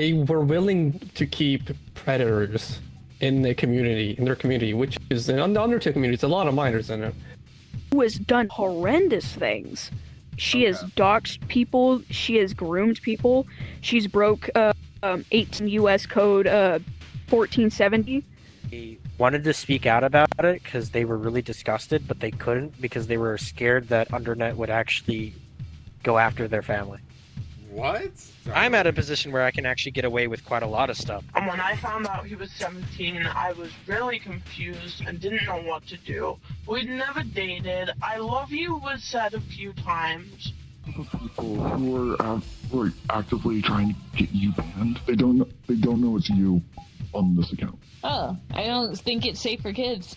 they were willing to keep predators in their community, which is in the Undertale community. It's a lot of minors in it. Who has done horrendous things. She has doxed people. She has groomed people. She's broke 18 U.S. Code 1470. They wanted to speak out about it because they were really disgusted, but they couldn't because they were scared that Undernet would actually go after their family. What? I'm at a position where I can actually get away with quite a lot of stuff. And when I found out he was 17, I was really confused and didn't know what to do. We'd never dated. I love you was said a few times. People who are actively trying to get you banned, they don't know it's you on this account. Oh, I don't think it's safe for kids.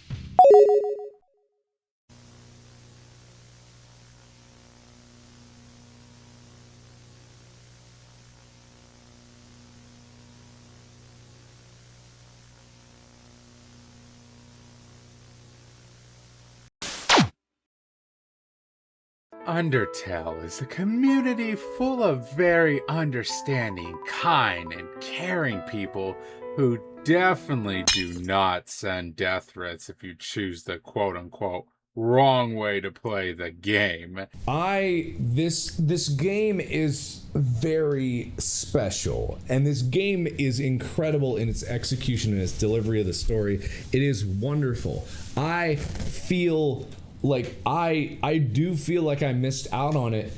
Undertale is a community full of very understanding, kind, and caring people who definitely do not send death threats if you choose the quote-unquote wrong way to play the game. This game is very special, and this game is incredible in its execution and its delivery of the story. It is wonderful. I feel like I do feel like I missed out on it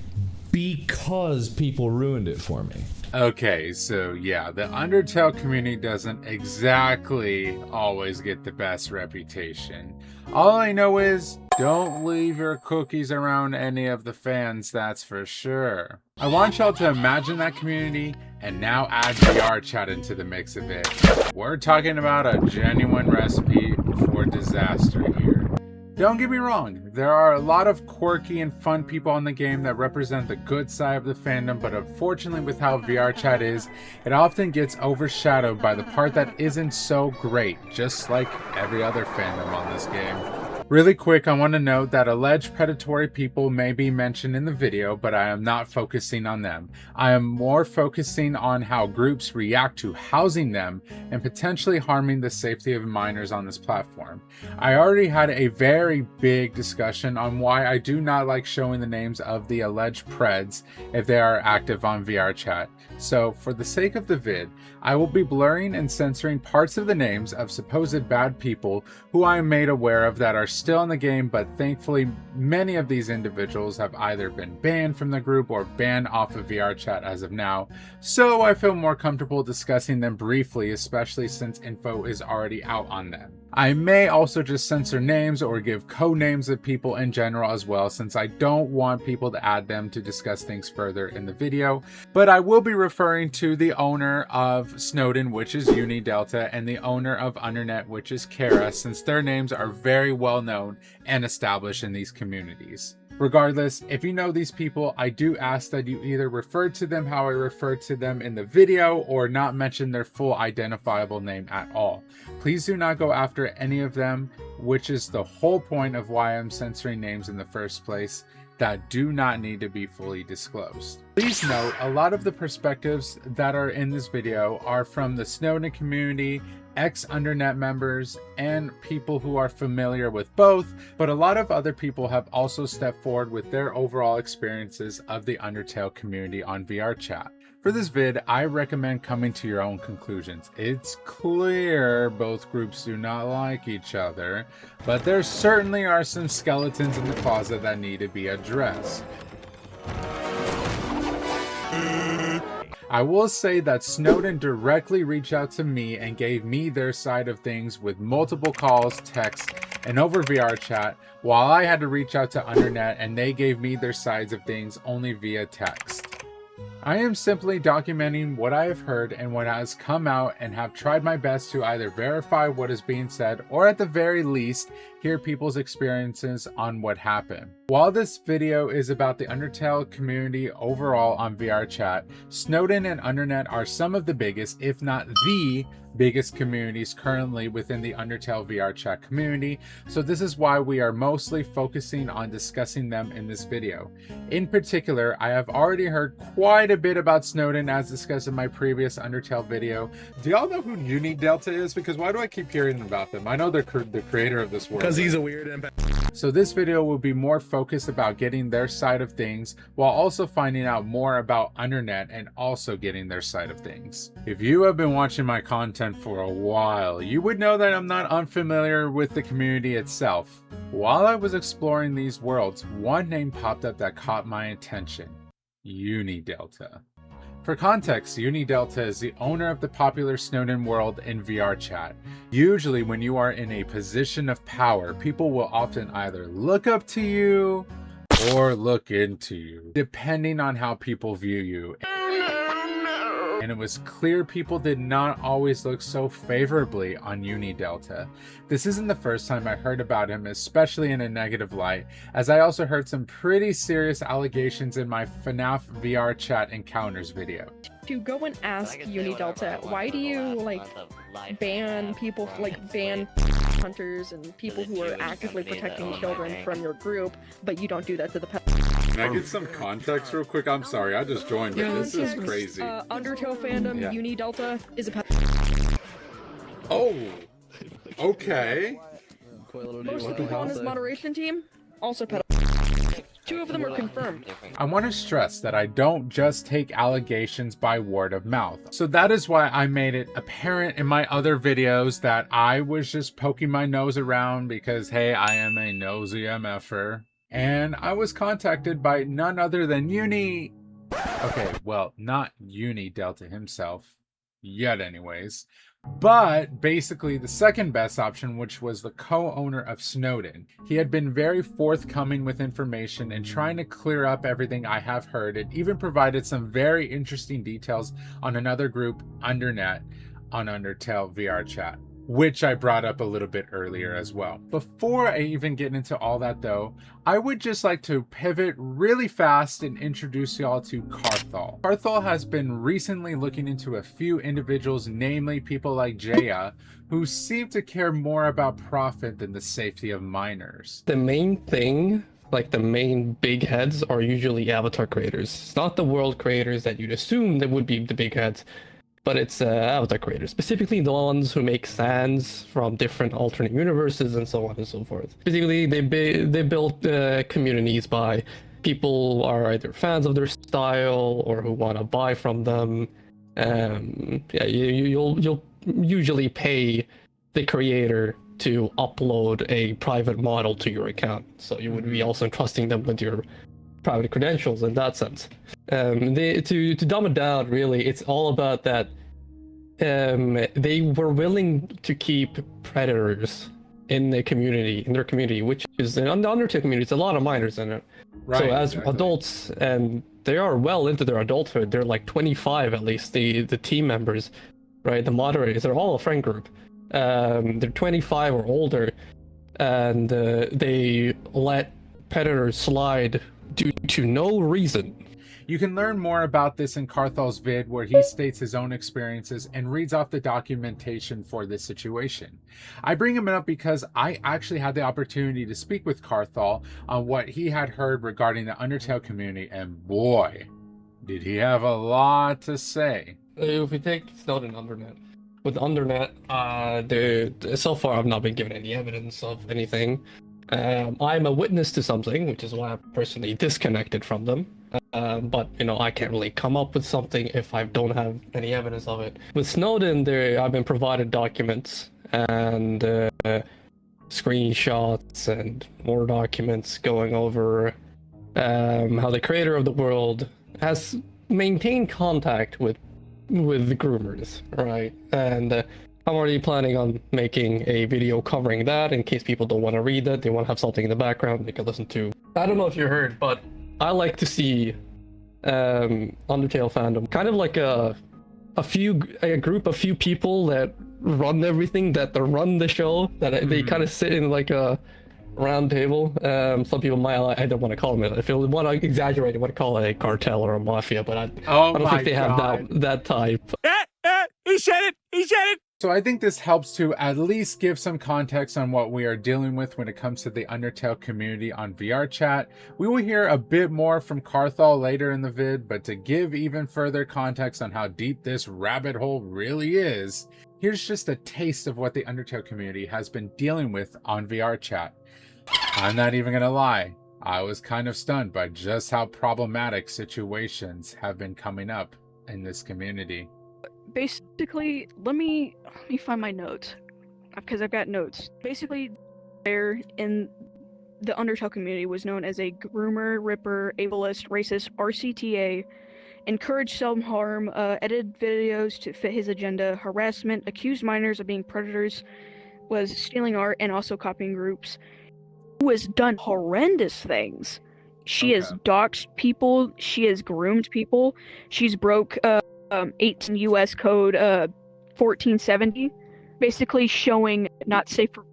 because people ruined it for me. Okay, so yeah, the Undertale community doesn't exactly always get the best reputation. All I know is, don't leave your cookies around any of the fans, that's for sure. I want y'all to imagine that community and now add VRChat into the mix of it. We're talking about a genuine recipe for disaster here. Don't get me wrong, there are a lot of quirky and fun people in the game that represent the good side of the fandom, but unfortunately with how VRChat is, it often gets overshadowed by the part that isn't so great, just like every other fandom on this game. Really quick, I want to note that alleged predatory people may be mentioned in the video, but I am not focusing on them. I am more focusing on how groups react to housing them and potentially harming the safety of minors on this platform. I already had a very big discussion on why I do not like showing the names of the alleged preds if they are active on VRChat. So for the sake of the vid, I will be blurring and censoring parts of the names of supposed bad people who I am made aware of that are still in the game, but thankfully many of these individuals have either been banned from the group or banned off of VRChat as of now, so I feel more comfortable discussing them briefly, especially since info is already out on them. I may also just censor names or give code names of people in general as well, since I don't want people to add them to discuss things further in the video, but I will be referring to the owner of Snowdin, which is Unidelta, and the owner of Undernet, which is Chara, since their names are very well known and established in these communities. Regardless, if you know these people, I do ask that you either refer to them how I referred to them in the video or not mention their full identifiable name at all. Please do not go after any of them, which is the whole point of why I'm censoring names in the first place that do not need to be fully disclosed. Please note, a lot of the perspectives that are in this video are from the Snowdin community, ex-Undernet members, and people who are familiar with both, but a lot of other people have also stepped forward with their overall experiences of the Undertale community on VRChat. For this vid, I recommend coming to your own conclusions. It's clear both groups do not like each other, but there certainly are some skeletons in the closet that need to be addressed. I will say that Snowdin directly reached out to me and gave me their side of things with multiple calls, texts, and over VRChat, while I had to reach out to Undernet and they gave me their sides of things only via text. I am simply documenting what I have heard and what has come out and have tried my best to either verify what is being said or at the very least hear people's experiences on what happened. While this video is about the Undertale community overall on VRChat, Snowdin and Undernet are some of the biggest, if not the biggest communities currently within the Undertale VRChat community, so this is why we are mostly focusing on discussing them in this video. In particular, I have already heard quite a bit about Snowdin as discussed in my previous Undertale video. Do y'all know who Unidelta is? Because why do I keep hearing about them? I know they're the creator of this world. Because he's a weird impact. So this video will be more focused about getting their side of things while also finding out more about Undernet and also getting their side of things. If you have been watching my content for a while, you would know that I'm not unfamiliar with the community itself. While I was exploring these worlds, one name popped up that caught my attention: Unidelta. For context, Unidelta is the owner of the popular Snowdin world in VRChat. Usually when you are in a position of power, people will often either look up to you or look into you, depending on how people view you. And it was clear people did not always look so favorably on Unidelta. This isn't the first time I heard about him, especially in a negative light, as I also heard some pretty serious allegations in my FNAF VRChat encounters video. To go and ask Unidelta, why do you ban people, ban hunters and people who are actively protecting children from your group, but you don't do that to the pet? Can I get some context real quick? I'm sorry, I just joined it. This is crazy. Undertale fandom, Yeah. Unidelta is a pet. Oh, okay. Most of the people on his moderation team, also pet. 2 of them are confirmed. I want to stress that I don't just take allegations by word of mouth. So that is why I made it apparent in my other videos that I was just poking my nose around because, hey, I am a nosy MFer. And I was contacted by none other than okay, well, not Unidelta himself, yet anyways. But basically the second best option, which was the co-owner of Snowdin. He had been very forthcoming with information and trying to clear up everything I have heard, and even provided some very interesting details on another group, Undernet, on Undertale VRChat, which I brought up a little bit earlier as well. Before I even get into all that though, I would just like to pivot really fast and introduce y'all to Karthol. Karthol has been recently looking into a few individuals, namely people like Chara, who seem to care more about profit than the safety of minors. The main thing, like the main big heads, are usually avatar creators. It's not the world creators that you'd assume that would be the big heads, but it's avatar creators, specifically the ones who make sands from different alternate universes and so on and so forth. Basically, they build communities by people who are either fans of their style or who want to buy from them. Yeah, you'll usually pay the creator to upload a private model to your account, so you would be also entrusting them with your private credentials in that sense. To dumb it down, really, it's all about that they were willing to keep predators in their community, which is in the Undertale community. It's a lot of minors in it. Right, so as exactly. adults, and they are well into their adulthood. They're like 25 at least. The team members, right? The moderators, they're all a friend group. They're 25 or older, and they let predators slide due to no reason. You can learn more about this in Karthol's vid, where he states his own experiences and reads off the documentation for this situation. I bring him up because I actually had the opportunity to speak with Karthol on what he had heard regarding the Undertale community, and boy, did he have a lot to say. If we take Snowdin and Undernet, with Undernet, so far I've not been given any evidence of anything. I'm a witness to something, which is why I'm personally disconnected from them. But I can't really come up with something if I don't have any evidence of it. With Snowdin, I've been provided documents and screenshots and more documents going over how the creator of the world has maintained contact with the groomers, right? And I'm already planning on making a video covering that in case people don't want to read that. They want to have something in the background they can listen to. I don't know if you heard, but I like to see Undertale fandom kind of like a group of few people that run everything, that they run the show, that they kind of sit in like a round table. Some people might, I don't want to call them it. If you want to exaggerate, you want to call it a cartel or a mafia, but I don't think they have that type. He said it! He said it! So I think this helps to at least give some context on what we are dealing with when it comes to the Undertale community on VRChat. We will hear a bit more from Karthol later in the vid, but to give even further context on how deep this rabbit hole really is, here's just a taste of what the Undertale community has been dealing with on VRChat. I'm not even gonna lie, I was kind of stunned by just how problematic situations have been coming up in this community. Basically, let me find my notes, because I've got notes. Basically, there in the Undertale community was known as a groomer, ripper, ableist, racist, RCTA, encouraged self-harm, edited videos to fit his agenda, harassment, accused minors of being predators, was stealing art, and also copying groups. Who has done horrendous things. She has doxed people, she has groomed people, she's broke 18 U.S. code 1470, basically showing not safe for,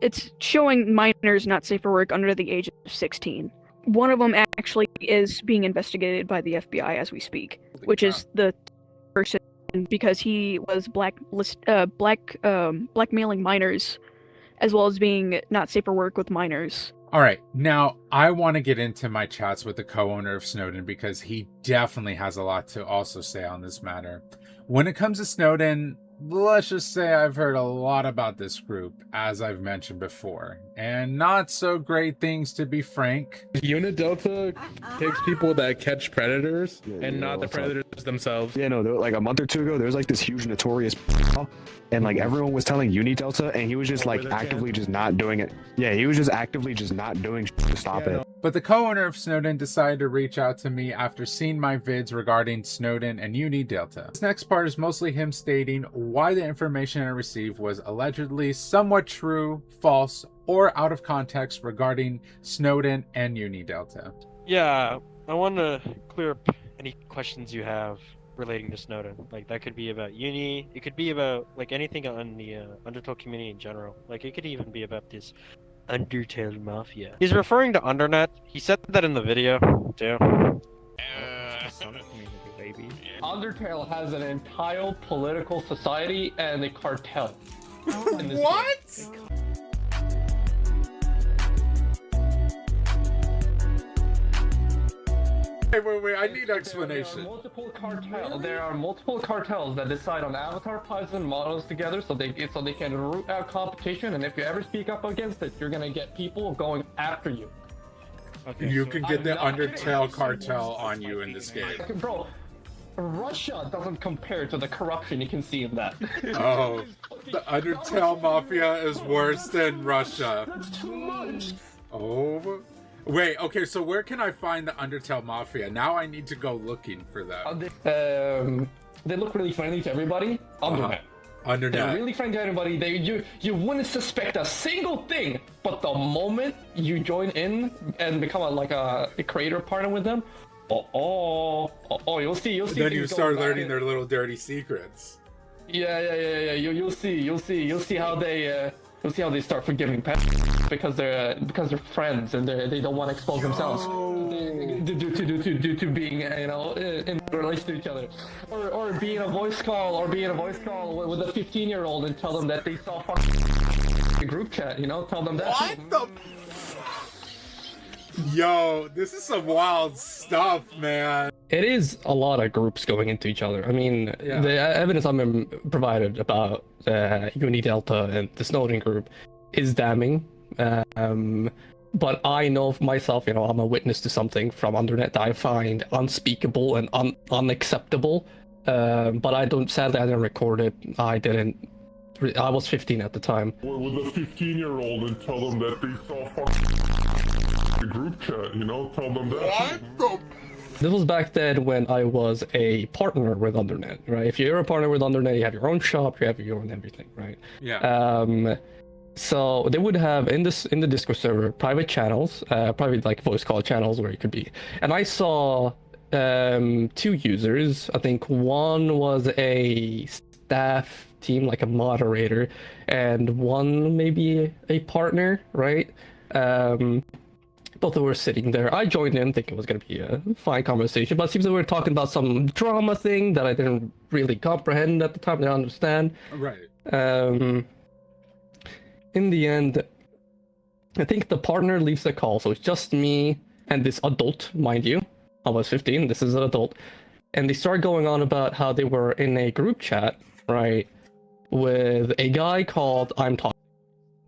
it's showing minors not safe for work under the age of 16. One of them actually is being investigated by the FBI as we speak, which is the person, because he was blackmailing minors, as well as being not safe for work with minors. All right, now I want to get into my chats with the co-owner of Snowdin because he definitely has a lot to also say on this matter. When it comes to Snowdin, let's just say I've heard a lot about this group, as I've mentioned before, and not so great things, to be frank. Unidelta takes people that catch predators and not the predators themselves. Yeah, no, like a month or two ago, there was like this huge notorious and like everyone was telling Unidelta, and he was just like actively just not doing it. Yeah, he was just actively just not doing to stop it. But the co-owner of Snowdin decided to reach out to me after seeing my vids regarding Snowdin and Unidelta. This next part is mostly him stating why the information I received was allegedly somewhat true, false, or out of context regarding Snowdin and Unidelta. Yeah, I want to clear up any questions you have relating to Snowdin. Like, that could be about Uni, it could be about, like, anything on the Undertale community in general. Like, it could even be about this Undertale Mafia. He's referring to Undernet. He said that in the video, too. Undertale has an entire political society and a cartel. What? Wait, I need explanation. There are multiple cartels that decide on avatar prices and models together so they can root out competition, and if you ever speak up against it, you're gonna get people going after you. Okay, you can get the Undertale cartel on you in this game. Bro, Russia doesn't compare to the corruption you can see in that. Oh, the Undertale Mafia is worse than Russia. That's too much. Oh. Wait, okay, so where can I find the Undertale Mafia? Now I need to go looking for them. They look really friendly to everybody. Undernet. Undernet. They're really friendly to everybody. You wouldn't suspect a single thing, but the moment you join in and become a creator partner with them, you'll see. Then you start learning their little dirty secrets. Yeah. You'll see how they. You'll see how they start forgiving pets because they're friends and they don't want to expose themselves due to being in relation to each other, or being a voice call with a 15-year-old and tell them that they saw the group chat. Tell them that. What the? Yo, this is some wild stuff, man. It is a lot of groups going into each other. I mean, the evidence I've been provided about Unidelta and the Snowdin group is damning. But I know myself, I'm a witness to something from Undernet that I find unspeakable and unacceptable. But sadly, I didn't record it. I was 15 at the time. With a 15-year-old and tell them that they saw the group chat, tell them that. What the? This was back then when I was a partner with Undernet, right? If you're a partner with Undernet, you have your own shop, you have your own everything, right? Yeah. So they would have in the Discord server private channels, private like voice call channels where you could be. And I saw 2 users. I think one was a staff team, like a moderator, and one maybe a partner, right? Both of them were sitting there. I joined in thinking it was going to be a fine conversation, but it seems that we were talking about some drama thing that I didn't really comprehend at the time, didn't understand. Right. In the end, I think the partner leaves the call, so it's just me and this adult, mind you. I was 15, this is an adult. And they start going on about how they were in a group chat, right, with a guy called I'm Talking.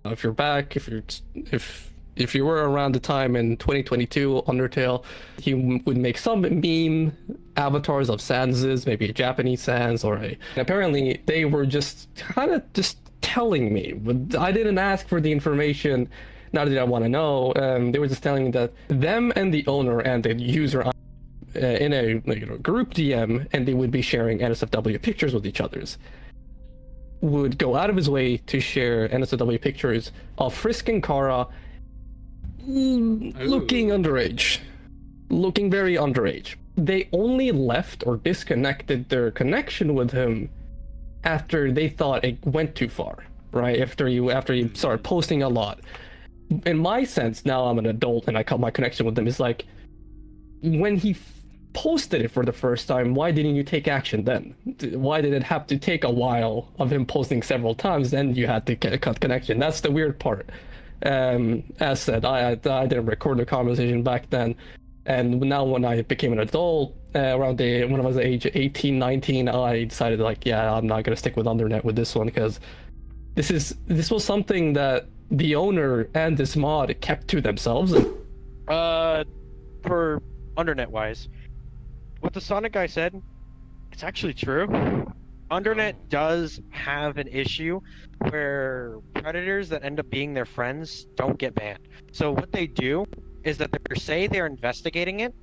If you're back, if you were around the time in 2022 Undertale, he would make some meme avatars of Sanses, maybe a Japanese Sans or a. And apparently, they were just kind of just telling me. I didn't ask for the information. Not that I want to know. They were just telling me that them and the owner and the user in a group DM, and they would be sharing NSFW pictures with each other's. Would go out of his way to share NSFW pictures of Frisk and Chara looking underage. Looking very underage. They only left or disconnected their connection with him after they thought it went too far, right? After you started posting a lot. In my sense, now I'm an adult and I cut my connection with them, is like, when he posted it for the first time, why didn't you take action then? Why did it have to take a while of him posting several times, then you had to cut connection? That's the weird part. As said, I didn't record the conversation back then, and now when I became an adult, when I was age 18, 19, I decided like, yeah, I'm not gonna stick with Undernet with this one, because this was something that the owner and this mod kept to themselves. For Undernet wise, what the Sonic guy said, it's actually true. Undernet does have an issue where predators that end up being their friends don't get banned. So what they do is that they say they're investigating it,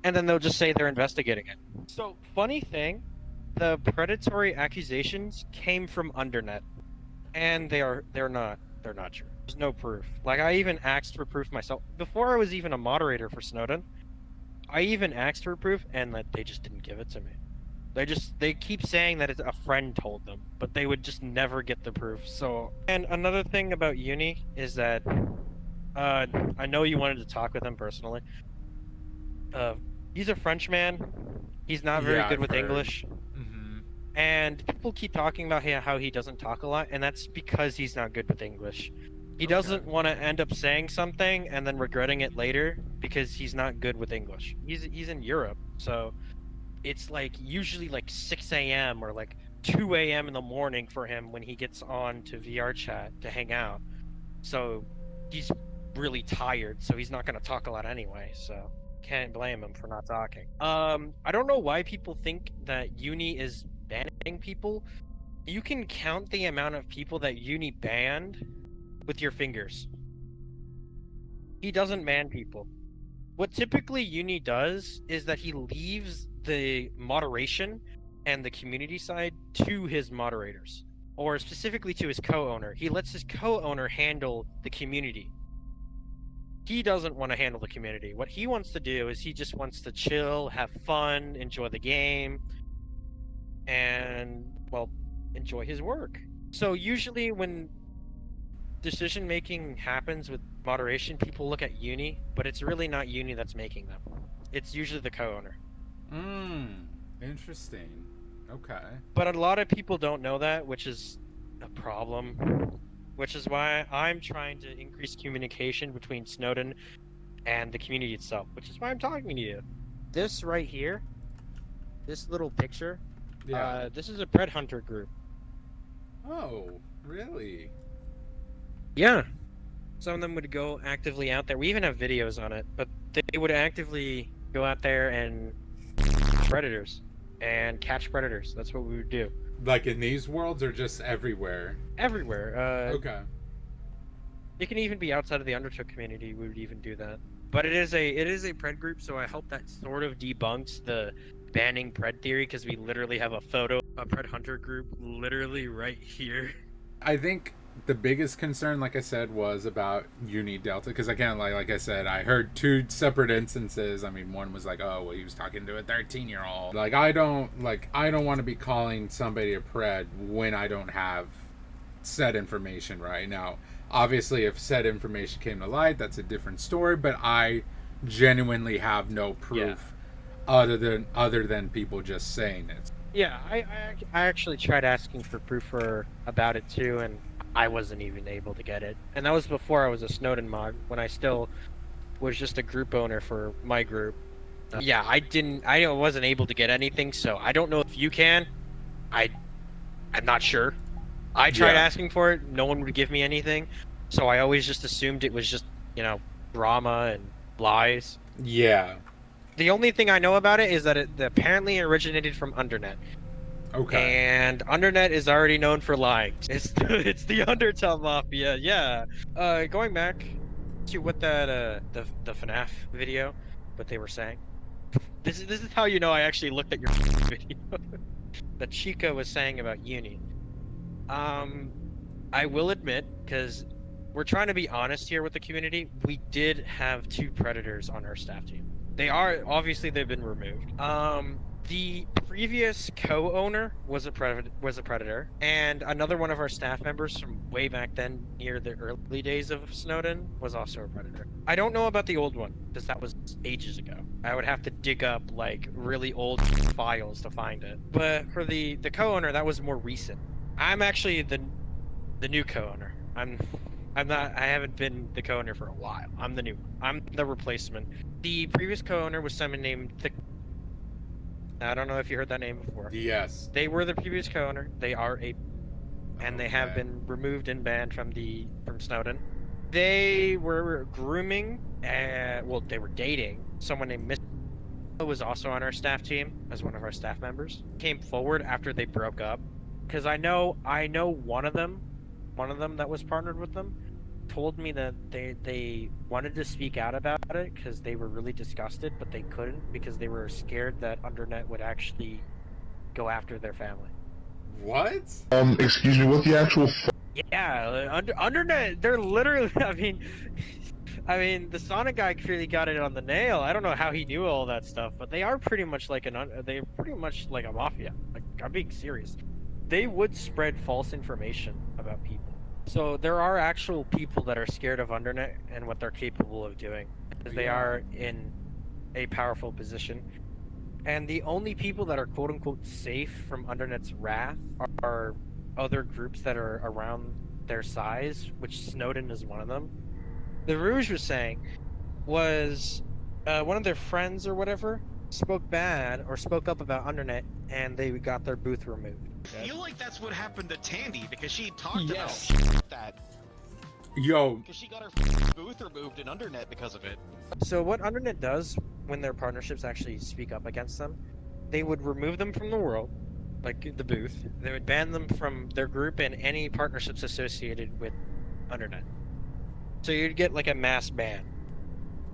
and then they'll just say they're investigating it. So funny thing, the predatory accusations came from Undernet, and they're not true. There's no proof. Like, I even asked for proof myself before I was even a moderator for Snowdin. I even asked for proof, and that they just didn't give it to me. They keep saying that it's a friend told them, but they would just never get the proof. So, and another thing about Uni is that I know you wanted to talk with him personally. He's a Frenchman. He's not very good with English. And people keep talking about how he doesn't talk a lot, and that's because he's not good with English. He doesn't want to end up saying something and then regretting it later because he's not good with English. He's in Europe, so it's like usually like 6 a.m. or like 2 a.m. in the morning for him when he gets on to VRChat to hang out. So he's really tired, so he's not going to talk a lot anyway, so can't blame him for not talking. I don't know why people think that Uni is banning people. You can count the amount of people that Uni banned with your fingers. He doesn't ban people. What typically Uni does is that he leaves the moderation and the community side to his moderators, or specifically to his co-owner. He lets his co-owner handle the community. He doesn't want to handle the community. What he wants to do is he just wants to chill, have fun, enjoy the game, and, well, enjoy his work. So usually when decision making happens with moderation, people look at Uni, but it's really not Uni that's making them. It's usually the co-owner. Interesting. Okay. But a lot of people don't know that, which is a problem. Which is why I'm trying to increase communication between Snowdin and the community itself, which is why I'm talking to you. This right here, this little picture, this is a Pred Hunter group. Oh, really? Yeah. Some of them would go actively out there. We even have videos on it, but they would actively go out there and predators and catch predators. That's what we would do. Like in these worlds, or just everywhere? Everywhere. Okay. It can even be outside of the Undertale community. We would even do that. But it is a pred group, so I hope that sort of debunks the banning pred theory, because we literally have a photo of a pred hunter group literally right here. I think the biggest concern, like I said, was about Unidelta, because again, like I said, I heard two separate instances. I mean, one was like, oh, well, he was talking to a 13-year-old. Like, I don't want to be calling somebody a pred when I don't have said information right now. Obviously, if said information came to light, that's a different story, but I genuinely have no proof other than people just saying it. Yeah, I actually tried asking for proof about it too, and I wasn't even able to get it. And that was before I was a Snowdin mod, when I still was just a group owner for my group. Yeah, I wasn't able to get anything, so I don't know if you can. I'm not sure. I tried Yeah. asking for it, no one would give me anything, so I always just assumed it was just, drama and lies. Yeah. The only thing I know about it is that it apparently originated from Undernet. Okay. And Undernet is already known for lying. It's the Undertale Mafia, yeah. Going back to what the FNAF video, what they were saying. This is how you know I actually looked at your video. That Chica was saying about Uni. I will admit, because we're trying to be honest here with the community, we did have 2 predators on our staff team. They've been removed. The previous co-owner was a predator, and another one of our staff members from way back then, near the early days of Snowdin, was also a predator. I don't know about the old one, because that was ages ago. I would have to dig up like really old files to find it. But for the co-owner, that was more recent. I'm actually the new co-owner. I haven't been the co-owner for a while. I'm the new one. I'm the replacement. The previous co-owner was someone named I don't know if you heard that name before. Yes. They were the previous co-owner. They are and they have been removed and banned from Snowdin. They were grooming, they were dating someone named Miss, who was also on our staff team as one of our staff members. Came forward after they broke up, because I know one of them that was partnered with them told me that they wanted to speak out about it because they were really disgusted, but they couldn't because they were scared that Undernet would actually go after their family. What? Excuse me, what's the actual Yeah, Undernet, they're literally, I mean, the Sonic guy clearly got it on the nail. I don't know how he knew all that stuff, but they are pretty much like a mafia. Like, I'm being serious. They would spread false information about people. So there are actual people that are scared of Undernet and what they're capable of doing, because they are in a powerful position. And the only people that are quote-unquote safe from Undernet's wrath are other groups that are around their size, which Snowdin is one of them. The Rouge was saying was one of their friends or whatever spoke up about Undernet, and they got their booth removed. I feel like that's what happened to Tandy, because she talked about that. Yo. Because she got her booth removed in Undernet because of it. So what Undernet does when their partnerships actually speak up against them, they would remove them from the world, like the booth. They would ban them from their group and any partnerships associated with Undernet. So you'd get like a mass ban.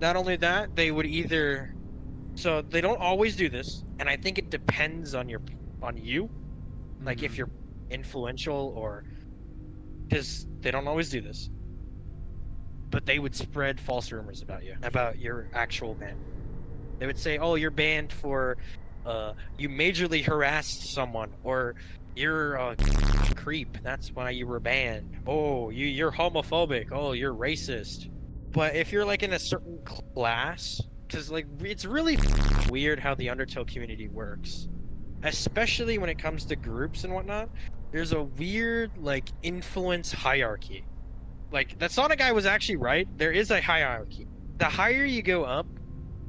Not only that, they would either... So they don't always do this, and I think it depends on you. Like if you're influential or... Because they don't always do this. But they would spread false rumors about you, about your actual ban. They would say, oh, you're banned for... you majorly harassed someone, or you're a creep, that's why you were banned. Oh, you're homophobic. Oh, you're racist. But if you're like in a certain class, because like it's really weird how the Undertale community works, especially when it comes to groups and whatnot. There's a weird like influence hierarchy. Like that Sonic guy was actually right. There is a hierarchy. The higher you go up,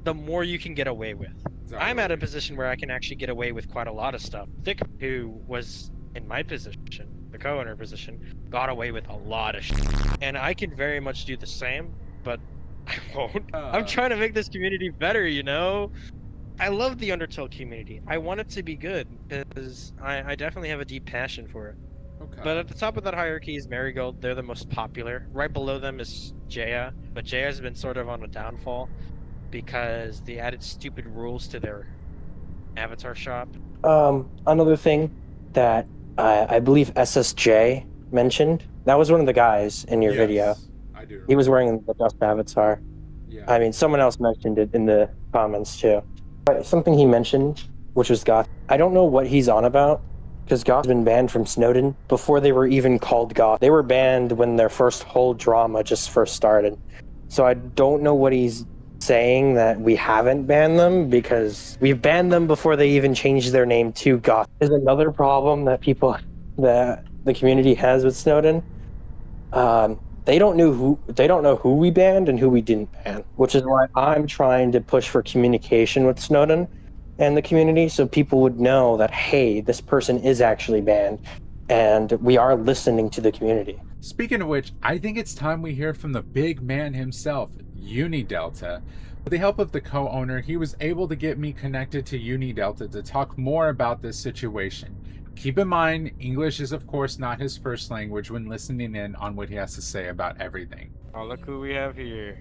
the more you can get away with. I'm at a position where I can actually get away with quite a lot of stuff. Thick, who was in my position, the co-owner position, got away with a lot of shit. And I can very much do the same, but I won't. I'm trying to make this community better, you know? I love the Undertale community. I want it to be good, because I definitely have a deep passion for it. Okay. But at the top of that hierarchy is Marigold. They're the most popular. Right below them is Jaya, but Jaya's been sort of on a downfall because they added stupid rules to their avatar shop. Another thing that I believe SSJ mentioned, that was one of the guys in your video. I do. He was wearing the dust avatar. Yeah. I mean, someone else mentioned it in the comments too. But something he mentioned, which was Goth. I don't know what he's on about, because Goth's been banned from Snowdin before they were even called Goth. They were banned when their whole drama just first started. So I don't know what he's saying that we haven't banned them because we've banned them before they even changed their name to Goth. Is another problem that that the community has with Snowdin. They don't know who we banned and who we didn't ban, which is why I'm trying to push for communication with Snowdin and the community so people would know that, hey, this person is actually banned and we are listening to the community. Speaking of which, I think it's time we hear from the big man himself, Unidelta. With the help of the co-owner, he was able to get me connected to Unidelta to talk more about this situation. Keep in mind, English is of course not his first language when listening in on what he has to say about everything. Oh, look who we have here.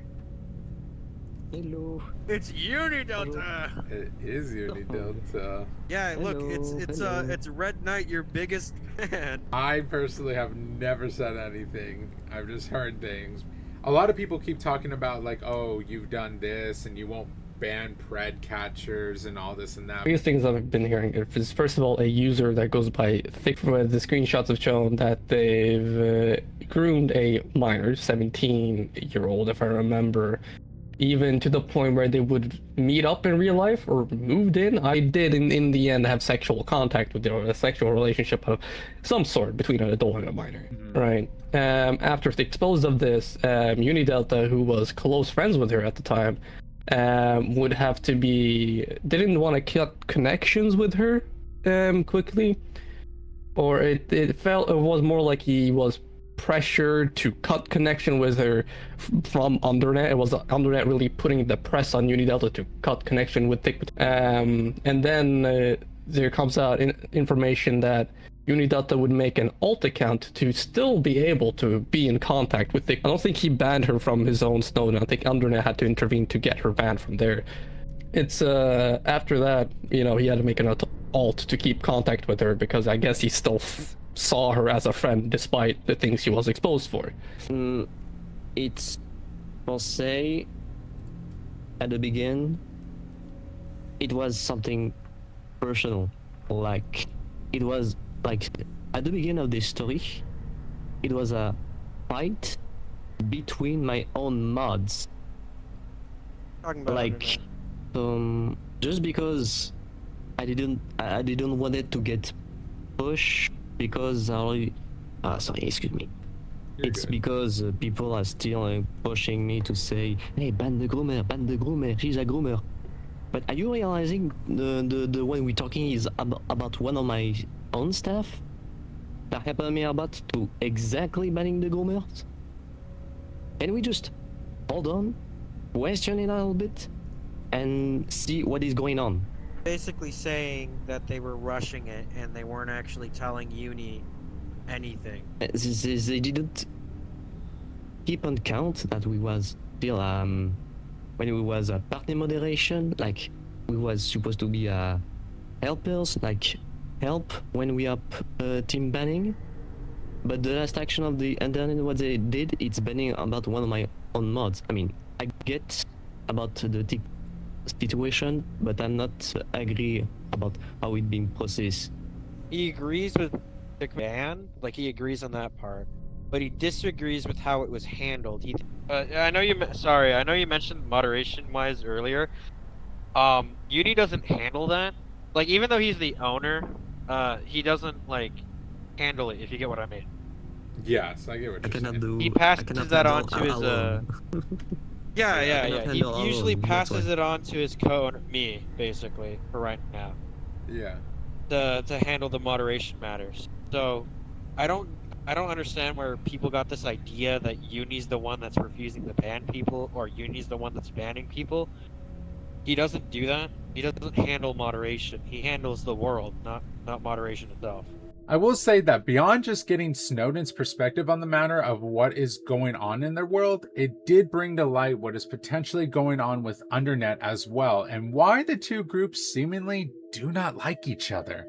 Hello. It's Unidelta. It is Unidelta. Yeah, look, Hello, it's Red Knight, your biggest fan. I personally have never said anything. I've just heard things. A lot of people keep talking about like, oh, you've done this and you won't ban pred catchers and all this and that. Biggest things I've been hearing is, first of all, a user that goes by thick. The screenshots have shown that they've groomed a minor, 17-year-old, if I remember, even to the point where they would meet up in real life or moved in. I did in the end have sexual contact with them, or a sexual relationship of some sort between an adult and a minor, right? After the exposed of this, Unidelta, who was close friends with her at the time, would have to didn't want to cut connections with her quickly, or it was more like he was pressured to cut connection with her from Undernet. It was Undernet really putting the press on Unidelta to cut connection with Thick. And then there comes out information that Unidelta would make an alt account to still be able to be in contact with Thick. I don't think he banned her from his own Snowdin. I think Undernet had to intervene to get her banned from there. It's after that, he had to make an alt to keep contact with her because I guess he still saw her as a friend despite the things she was exposed for. It's for say at the beginning it was something personal, like it was like at the beginning of this story it was a fight between my own mods, like just because I didn't want it to get pushed because sorry, excuse me. It's good. Because people are still pushing me to say, hey, ban the groomer, she's a groomer. But are you realizing the one we're talking is about one of my own staff that happened me about to exactly banning the groomers? Can we just hold on, question it a little bit, and see what is going on? Basically saying that they were rushing it and they weren't actually telling Uni anything. They didn't keep on count that we was still when we was a partner moderation, like we was supposed to be helpers, like help when we up team banning. But the last action of the internet, what they did, it's banning about one of my own mods. I mean, I get about the situation, but I'm not agree about how it being processed. He agrees with the ban, like he agrees on that part, but he disagrees with how it was handled. I know you mentioned moderation-wise earlier. Uni doesn't handle that. Like, even though he's the owner, he doesn't like handle it. If you get what I mean. Yes, I get what you're saying. He passes that on to his Yeah. He usually passes it on to his co-owner, me, basically, for right now. Yeah. To handle the moderation matters. So, I don't understand where people got this idea that Uni's the one that's refusing to ban people, or Uni's the one that's banning people. He doesn't do that. He doesn't handle moderation. He handles the world, not moderation itself. I will say that beyond just getting Snowdin's perspective on the matter of what is going on in their world, it did bring to light what is potentially going on with Undernet as well, and why the two groups seemingly do not like each other.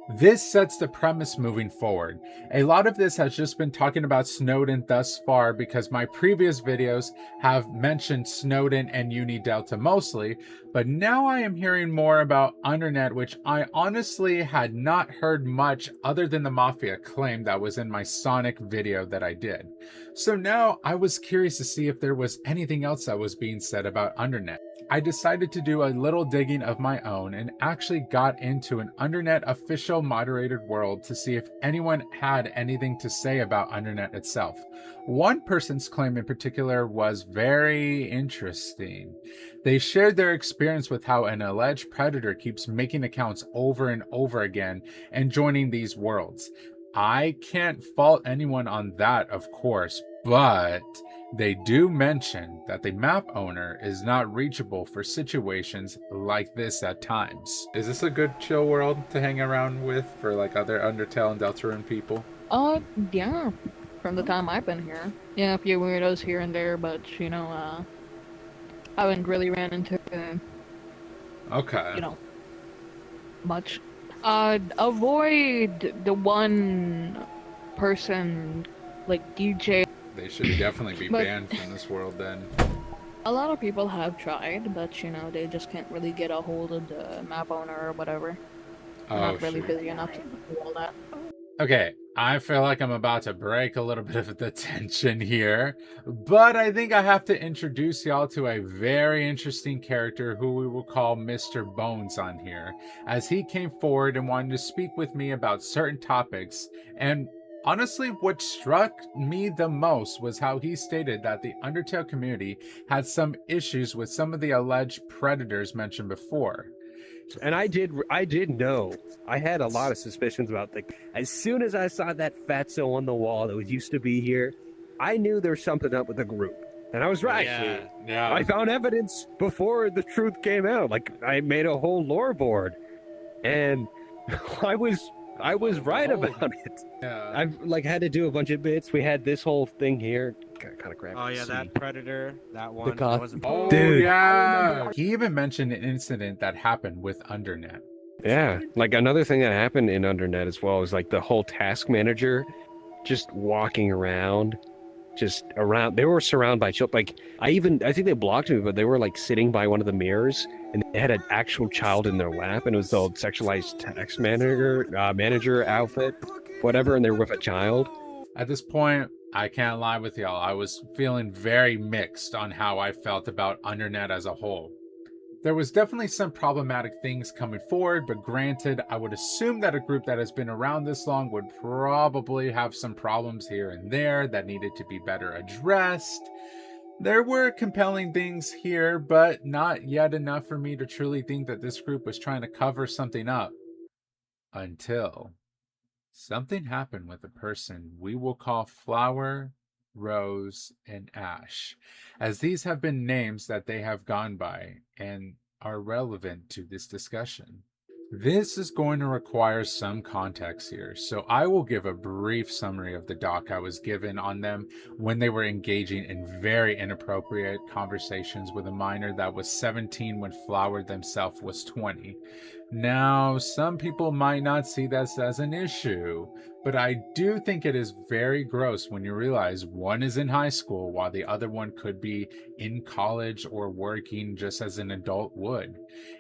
This sets the premise moving forward. A lot of this has just been talking about Snowdin thus far because my previous videos have mentioned Snowdin and Unidelta mostly, but now I am hearing more about Undernet, which I honestly had not heard much other than the Mafia claim that was in my Sonic video that I did. So now I was curious to see if there was anything else that was being said about Undernet. I decided to do a little digging of my own and actually got into an Undernet official moderated world to see if anyone had anything to say about Undernet itself. One person's claim in particular was very interesting. They shared their experience with how an alleged predator keeps making accounts over and over again and joining these worlds. I can't fault anyone on that, of course, but they do mention that the map owner is not reachable for situations like this at times. Is this a good chill world to hang around with for like other Undertale and Deltarune people? Yeah. From the time I've been here. Yeah, a few weirdos here and there, but, you know, I haven't really ran into, Okay. you know, much. Avoid the one person, like, DJ. They should definitely be But- banned from this world then. A lot of people have tried, but, you know, they just can't really get a hold of the map owner or whatever. They're not really shoot. busy enough to do all that. Okay, I feel like I'm about to break a little bit of the tension here, but I think I have to introduce y'all to a very interesting character who we will call Mr. Bones on here, as he came forward and wanted to speak with me about certain topics. And honestly, what struck me the most was how he stated that the Undertale community had some issues with some of the alleged predators mentioned before. And I did know. I had a lot of suspicions about as soon as I saw that fatso on the wall that was used to be here, I knew there was something up with the group. And I was right. Yeah. I found evidence before the truth came out. Like, I made a whole lore board. And I was right about it. Yeah. I've had to do a bunch of bits. We had this whole thing here. Kind of crap. Oh yeah, that predator, that one. goth- That was Oh, Dude. yeah. He even mentioned an incident that happened with Undernet. Yeah, like another thing that happened in Undernet as well is like the whole task manager just walking around, They were surrounded by children. Like I think they blocked me, but they were like sitting by one of the mirrors and they had an actual child in their lap, and it was the old sexualized task manager outfit, whatever, and they were with a child. At this point, I can't lie with y'all. I was feeling very mixed on how I felt about Undernet as a whole. There was definitely some problematic things coming forward, but granted, I would assume that a group that has been around this long would probably have some problems here and there that needed to be better addressed. There were compelling things here, but not yet enough for me to truly think that this group was trying to cover something up. Until something happened with a person we will call Flower, Rose, and Ash, as these have been names that they have gone by and are relevant to this discussion. This is going to require some context here, so I will give a brief summary of the doc I was given on them when they were engaging in very inappropriate conversations with a minor that was 17 when Flower themselves was 20. Now, some people might not see this as an issue, but I do think it is very gross when you realize one is in high school while the other one could be in college or working just as an adult would.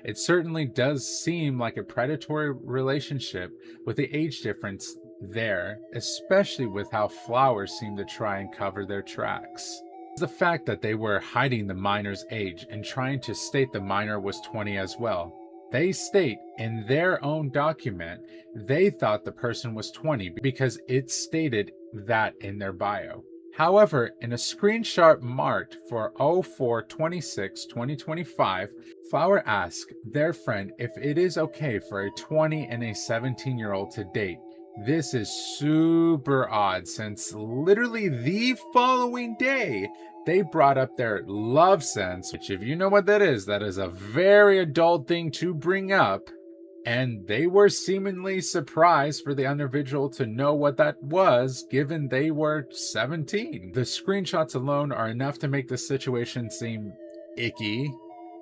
It certainly does seem like a predatory relationship with the age difference there, especially with how Flowers seem to try and cover their tracks. The fact that they were hiding the minor's age and trying to state the minor was 20 as well. They state in their own document they thought the person was 20 because it stated that in their bio. However, in a screenshot marked for 04/26/2025, Flower asked their friend if it is okay for a 20 and a 17-year-old to date. This is super odd since literally the following day, they brought up their love sense, which if you know what that is a very adult thing to bring up. And they were seemingly surprised for the individual to know what that was, given they were 17. The screenshots alone are enough to make the situation seem icky.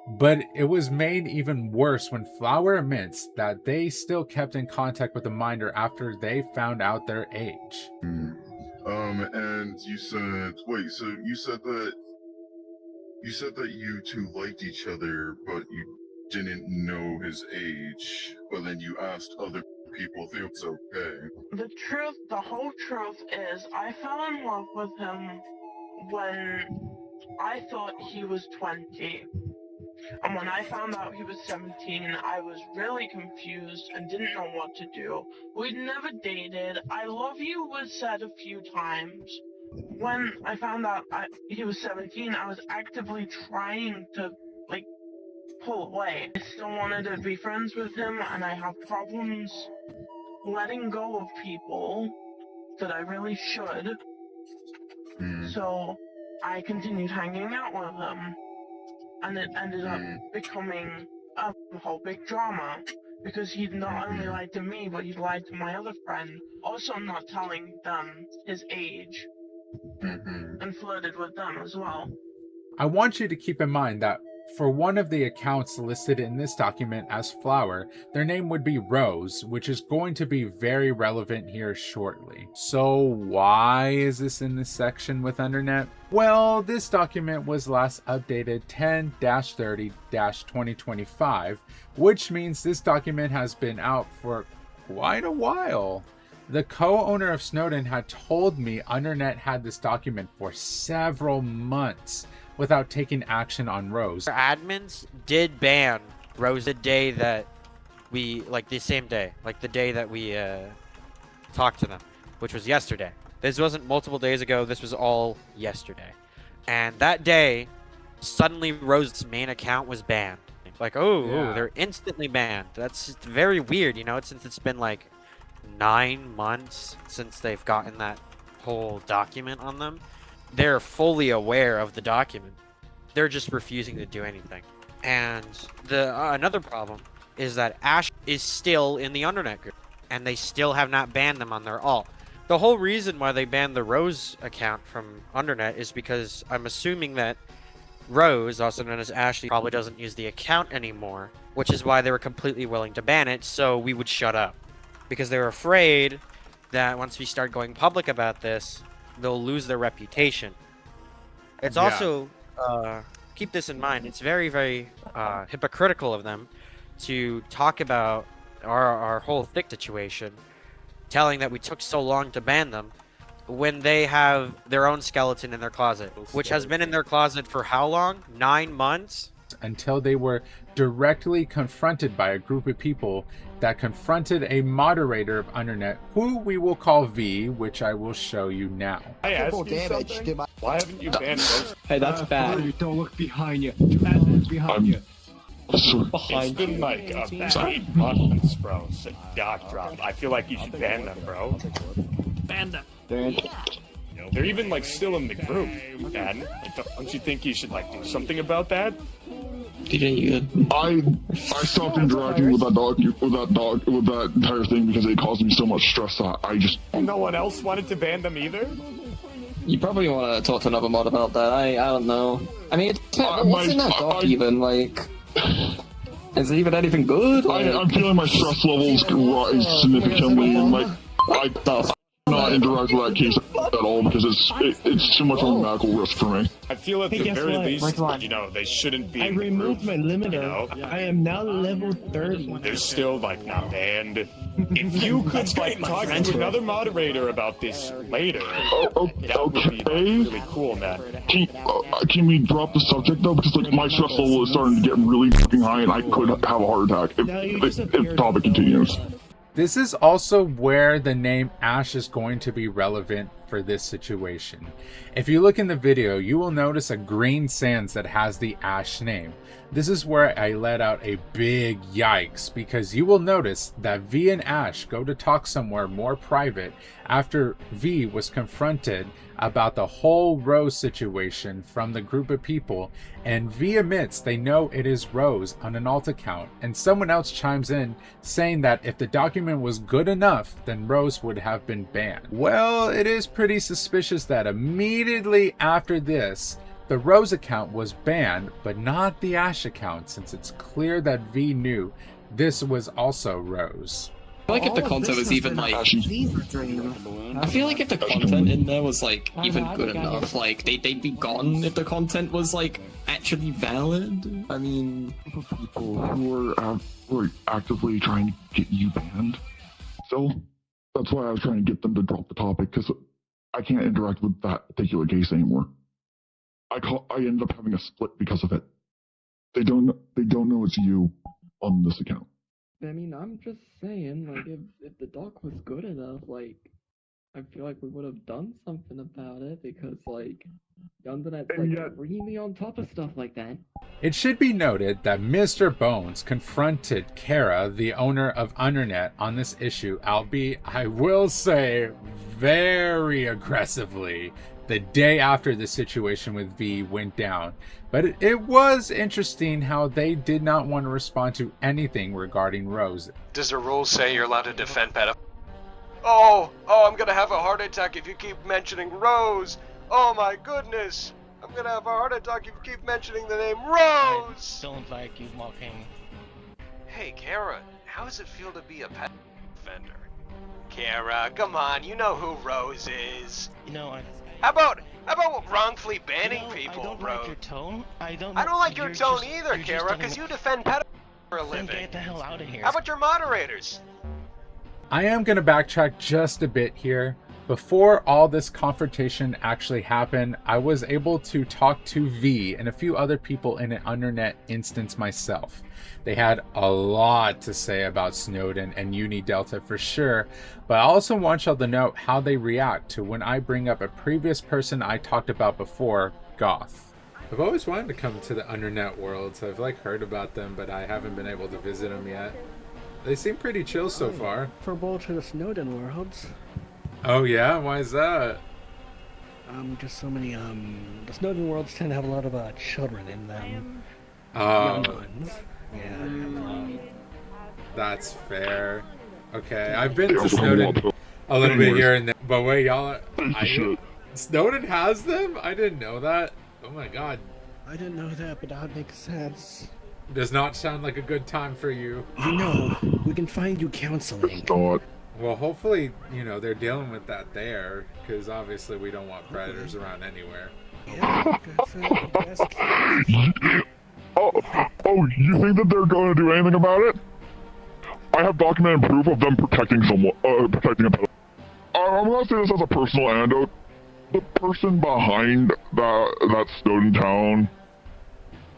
But it was made even worse when Flower admits that they still kept in contact with the minder after they found out their age. And you said, wait, so you said that you two liked each other, but you didn't know his age, but then you asked other people if it was okay. The whole truth is, I fell in love with him when I thought he was 20. And when I found out he was 17, I was really confused and didn't know what to do. We'd never dated. I love you was said a few times. When I found out he was 17, I was actively trying to, pull away. I still wanted to be friends with him, and I have problems letting go of people that I really should. So I continued hanging out with him, and it ended up becoming a whole big drama, because he'd not only lied to me, but he'd lied to my other friend, also not telling them his age, and flirted with them as well. I want you to keep in mind that for one of the accounts listed in this document as Flower, their name would be Rose, which is going to be very relevant here shortly. So why is this in this section with Undernet? Well, this document was last updated 10-30-2025, which means this document has been out for quite a while. The co-owner of Snowdin had told me Undernet had this document for several months without taking action on Rose. Our admins did ban Rose the day that we, the same day, the day that we talked to them, which was yesterday. This wasn't multiple days ago, this was all yesterday. And that day, suddenly Rose's main account was banned. They're instantly banned. That's very weird, since it's been 9 months since they've gotten that whole document on them. They're fully aware of the document. They're just refusing to do anything. And another problem is that Ash is still in the Undernet group, and they still have not banned them on their alt. The whole reason why they banned the Rose account from Undernet is because I'm assuming that Rose, also known as Ashley, probably doesn't use the account anymore, which is why they were completely willing to ban it, so we would shut up. Because they were afraid that once we start going public about this, they'll lose their reputation. It's also, keep this in mind, it's very, very hypocritical of them to talk about our whole thick situation, telling that we took so long to ban them, when they have their own skeleton in their closet, which has been in their closet for how long? 9 months? Until they were directly confronted by a group of people that confronted a moderator of Undernet, who we will call V, which I will show you now. I asked you something? Why haven't you banned those? Hey, that's bad. Don't look behind you. Behind you. Behind it's been 8 months, bro. It's a doc drop. I feel like you should ban them, bro. Ban them. They're even still in the group, man. Don't you think you should do something about that? I stopped interacting with that entire thing because it caused me so much stress that I just. No one else wanted to ban them either? You probably want to talk to another mod about that. I don't know. I mean, what's in that doc even? Is it even anything good? I'm feeling my stress levels rise significantly, and I not interact with that case at all because it's too much of a medical risk for me. I feel at the very least, they shouldn't be. I removed my limiter. I am now level 30. They're still not banned. If you could talk to another moderator about this later, that would be really cool, man. Can we drop the subject though? Because my stress level is starting to get really fucking high, and I could have a heart attack if the topic continues. This is also where the name Ash is going to be relevant for this situation. If you look in the video, you will notice a green sands that has the Ash name. This is where I let out a big yikes, because you will notice that V and Ash go to talk somewhere more private after V was confronted about the whole Rose situation from the group of people, and V admits they know it is Rose on an alt account, and someone else chimes in saying that if the document was good enough, then Rose would have been banned. Well, it is pretty suspicious that immediately after this, The Rose account was banned, but not the Ash account, since it's clear that V knew this was also Rose. I feel like if the content was even like, I feel like if the content in there was like even good enough, like they'd be gone if the content was like actually valid. I mean, people who were actively trying to get you banned. So that's why I was trying to get them to drop the topic, because I can't interact with that particular case anymore. I ended up having a split because of it. They don't know it's you on this account. I mean, I'm just saying, like, if the doc was good enough, like, I feel like we would have done something about it, because, like, the Undernet's, like, really on top of stuff like that. It should be noted that Mr. Bones confronted Chara, the owner of Undernet, on this issue, albeit, I will say, very aggressively, the day after the situation with V went down. But it was interesting how they did not want to respond to anything regarding Rose. Does the rule say you're allowed to defend pedophiles? Oh, I'm gonna have a heart attack if you keep mentioning Rose. Oh my goodness. I'm gonna have a heart attack if you keep mentioning the name Rose. I don't like you mocking. Hey, Chara, how does it feel to be a pet defender? Chara, come on, you know who Rose is. You know, How about wrongfully banning people, I don't Rose? like your tone. I don't like your tone either, you're Chara, because you defend pedophiles for a Then living. get the hell out of here. How about your moderators? I am going to backtrack just a bit here. Before all this confrontation actually happened, I was able to talk to V and a few other people in an Undernet instance myself. They had a lot to say about Snowdin and Unidelta for sure, but I also want y'all to note how they react to when I bring up a previous person I talked about before, Goth. I've always wanted to come to the Undernet worlds. I've like heard about them, but I haven't been able to visit them yet. They seem pretty chill so far. For both of the Snowdin worlds. Oh yeah? Why is that? Just so many, the Snowdin worlds tend to have a lot of, children in them. Oh. Young ones. Yeah. That's fair. Okay, I've been to Snowdin a little bit here and there, but wait, y'all, Snowdin has them? I didn't know that. Oh my god. I didn't know that, but that makes sense. Does not sound like a good time for you. No, we can find you counseling. Well, hopefully, you know, they're dealing with that there, because obviously we don't want predators around anywhere. Oh, you think that they're going to do anything about it? I have documented proof of them protecting someone, protecting a pedophile. I'm gonna say this as a personal anecdote. The person behind that Snowdin town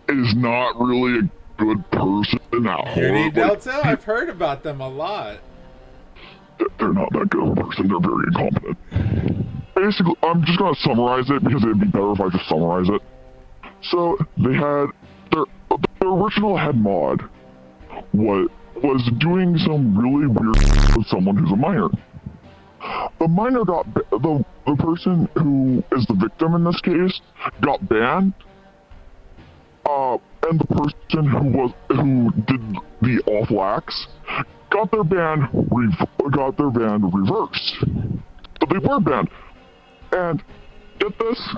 is not really a good person at heart. Unidelta? I've heard about them a lot. They're not that good of a person. They're very incompetent. Basically, I'm just gonna summarize it because it'd be better if I just summarize it. So they had their original head mod was doing some really weird with someone who's a minor. The minor got the person who is the victim in this case got banned. And the person who did the awful acts got their ban reversed. But they were banned. And get this,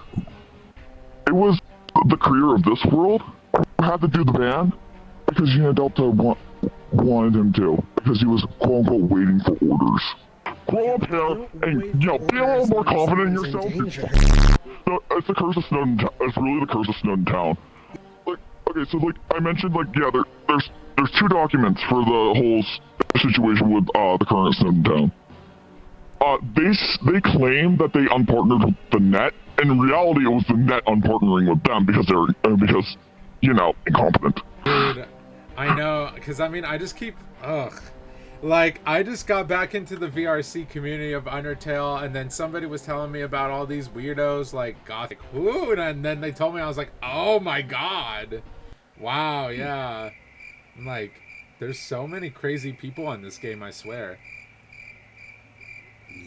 it was the creator of this world who had to do the ban because Unidelta wanted him to, because he was quote unquote waiting for orders. Grow up here and be a little more confident in yourself. It's the curse of Snowdin Town. It's really the curse of Snowdin Town. Okay, so like I mentioned, like there's two documents for the whole situation with the current Snowdin Town. They claim that they unpartnered with the net, and in reality, it was the net unpartnering with them because because you know, incompetent. Dude, I know, because I mean, I just keep like I just got back into the VRC community of Undertale, and then somebody was telling me about all these weirdos like Gothic Hood, and then they told me, I was like, oh my god. Wow, yeah. I'm like, there's so many crazy people in this game, I swear.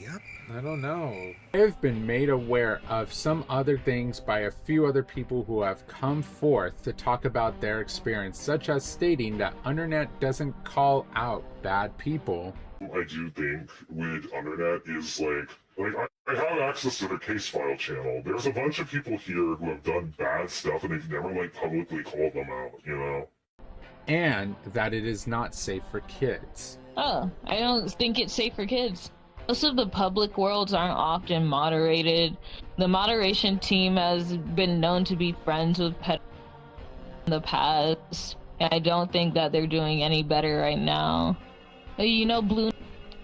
Yep. I don't know. I've been made aware of some other things by a few other people who have come forth to talk about their experience, such as stating that Undernet doesn't call out bad people. I do think with Undernet is I have access to the case file channel. There's a bunch of people here who have done bad stuff and they've never publicly called them out, you know? And that it is not safe for kids. Oh, I don't think it's safe for kids. Most of the public worlds aren't often moderated. The moderation team has been known to be friends with pet in the past. I don't think that they're doing any better right now. You know, Blue,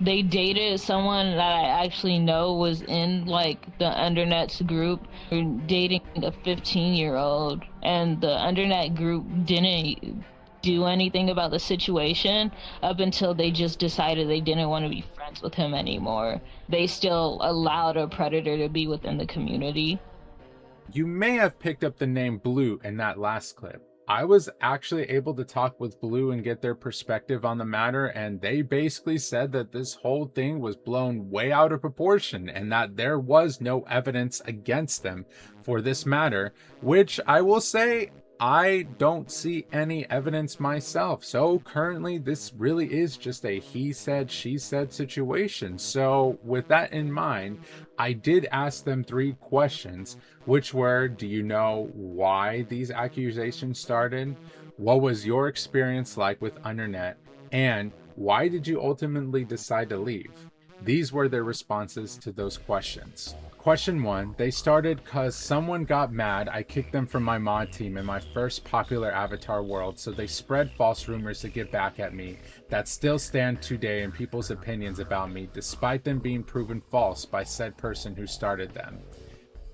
they dated someone that I actually know was in the Undernet's group. They're dating a 15-year-old, and the Undernet group didn't do anything about the situation up until they just decided they didn't want to be friends with him anymore. They still allowed a predator to be within the community. You may have picked up the name Blue in that last clip. I was actually able to talk with Blue and get their perspective on the matter, and they basically said that this whole thing was blown way out of proportion and that there was no evidence against them for this matter, which I will say I don't see any evidence myself. So currently this really is just a he said, she said situation. So with that in mind, I did ask them 3 questions, which were, do you know why these accusations started? What was your experience like with Undernet? And why did you ultimately decide to leave? These were their responses to those questions. Question 1, they started cause someone got mad I kicked them from my mod team in my first popular avatar world, so they spread false rumors to get back at me that still stand today in people's opinions about me, despite them being proven false by said person who started them.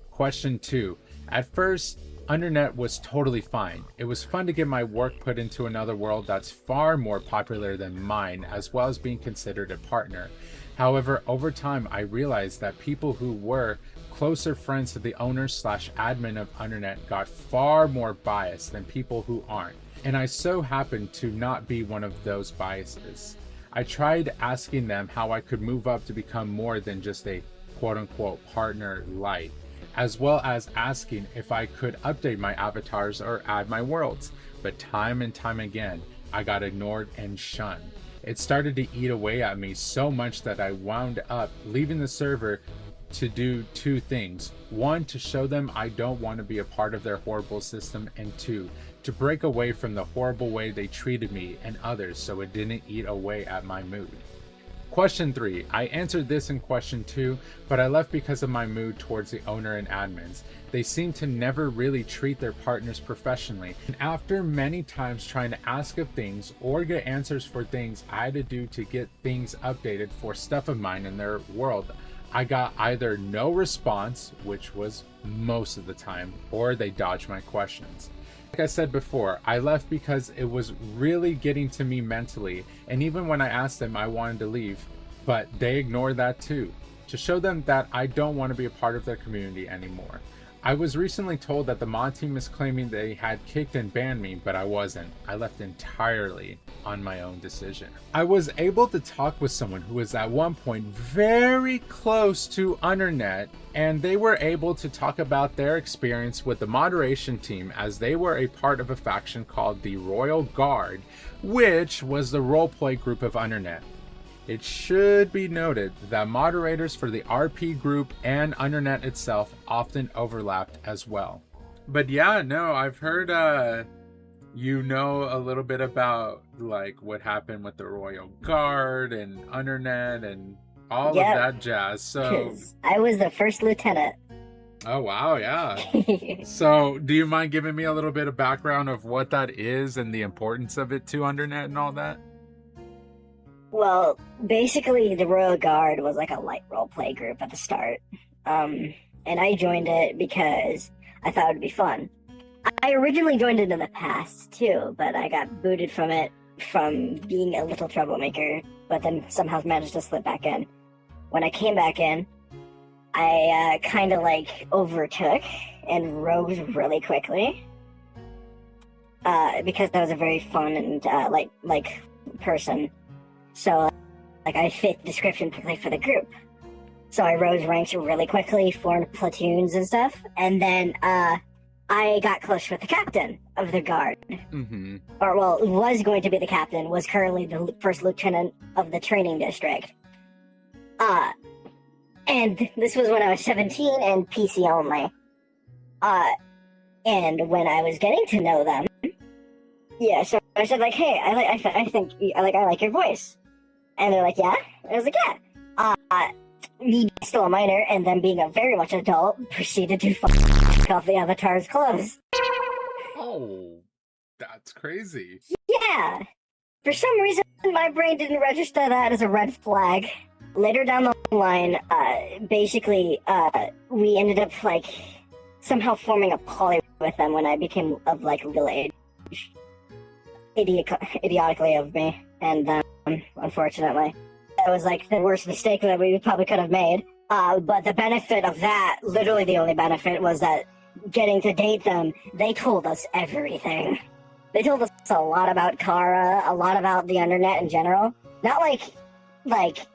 Question 2, at first, Undernet was totally fine. It was fun to get my work put into another world that's far more popular than mine, as well as being considered a partner. However, over time, I realized that people who were closer friends to the owner/admin of Undernet got far more biased than people who aren't, and I so happened to not be one of those biases. I tried asking them how I could move up to become more than just a quote-unquote partner light, as well as asking if I could update my avatars or add my worlds, but time and time again, I got ignored and shunned. It started to eat away at me so much that I wound up leaving the server to do 2 things. 1, to show them I don't want to be a part of their horrible system, and 2, to break away from the horrible way they treated me and others so it didn't eat away at my mood. Question 3, I answered this in question 2, but I left because of my mood towards the owner and admins. They seem to never really treat their partners professionally, and after many times trying to ask of things or get answers for things I had to do to get things updated for stuff of mine in their world, I got either no response, which was most of the time, or they dodged my questions. Like I said before, I left because it was really getting to me mentally, and even when I asked them I wanted to leave, but they ignored that too, to show them that I don't want to be a part of their community anymore. I was recently told that the mod team is claiming they had kicked and banned me, but I wasn't. I left entirely on my own decision. I was able to talk with someone who was at one point very close to Undernet, and they were able to talk about their experience with the moderation team, as they were a part of a faction called the Royal Guard, which was the roleplay group of Undernet. It should be noted that moderators for the RP group and Undernet itself often overlapped as well. But yeah, no, I've heard you know a little bit about like what happened with the Royal Guard and Undernet and all of that jazz. So 'cause I was the first lieutenant. Oh wow, yeah. So do you mind giving me a little bit of background of what that is and the importance of it to Undernet and all that? Well, basically, the Royal Guard was like a light roleplay group at the start. And I joined it because I thought it would be fun. I originally joined it in the past, too, but I got booted from it from being a little troublemaker, but then somehow managed to slip back in. When I came back in, I kind of like overtook and rose really quickly. Because I was a very fun and like person. So, like, I fit the description perfectly for the group. So I rose ranks really quickly, formed platoons and stuff, and then I got close with the captain. of the guard. Mm-hmm. Or, well, was going to be the captain, was currently the first lieutenant of the training district. And this was when I was 17 and PC only. And when I was getting to know them, yeah, so I said, like, hey, I like your voice. And they're like, yeah? I was like, yeah. Me being still a minor and them being a very much adult proceeded to fuck off the avatar's clothes. Oh, that's crazy. Yeah. For some reason, my brain didn't register that as a red flag. Later down the line, basically, we ended up, like, somehow forming a poly with them when I became of, like, legal age. Idiotically of me, and unfortunately. That was, like, the worst mistake that we probably could have made. But the benefit of that, literally the only benefit, was that getting to date them, they told us everything. They told us a lot about Chara, a lot about the Undernet in general. Not like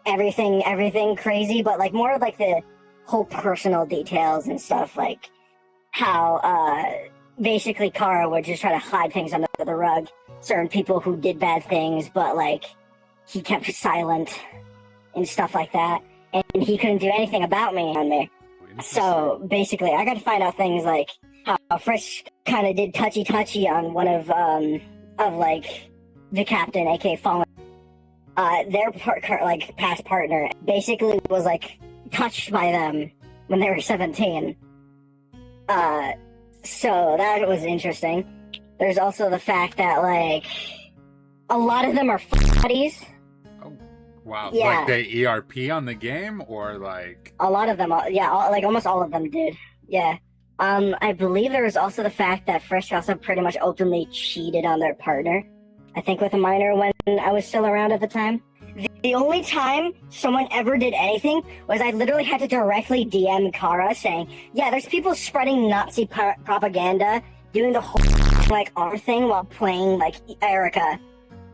everything crazy, but like more like the whole personal details and stuff, like how basically Chara would just try to hide things under the rug. Certain people who did bad things, but like he kept silent and stuff like that, and he couldn't do anything about me on me. So basically, I got to find out things like how Frisch kind of did touchy on one of like the captain, aka Fallen. Their past partner basically was like touched by them when they were 17. So that was interesting. There's also the fact that like a lot of them are buddies. Oh, wow. Yeah. Like they ERP on the game, or like A lot of them, yeah, like almost all of them did. Yeah. I believe there was also the fact that Frisch also pretty much openly cheated on their partner. I think with a minor when I was still around at the time. The only time someone ever did anything was I literally had to directly DM Chara saying, yeah, there's people spreading Nazi propaganda, doing the whole like arm thing while playing like Erica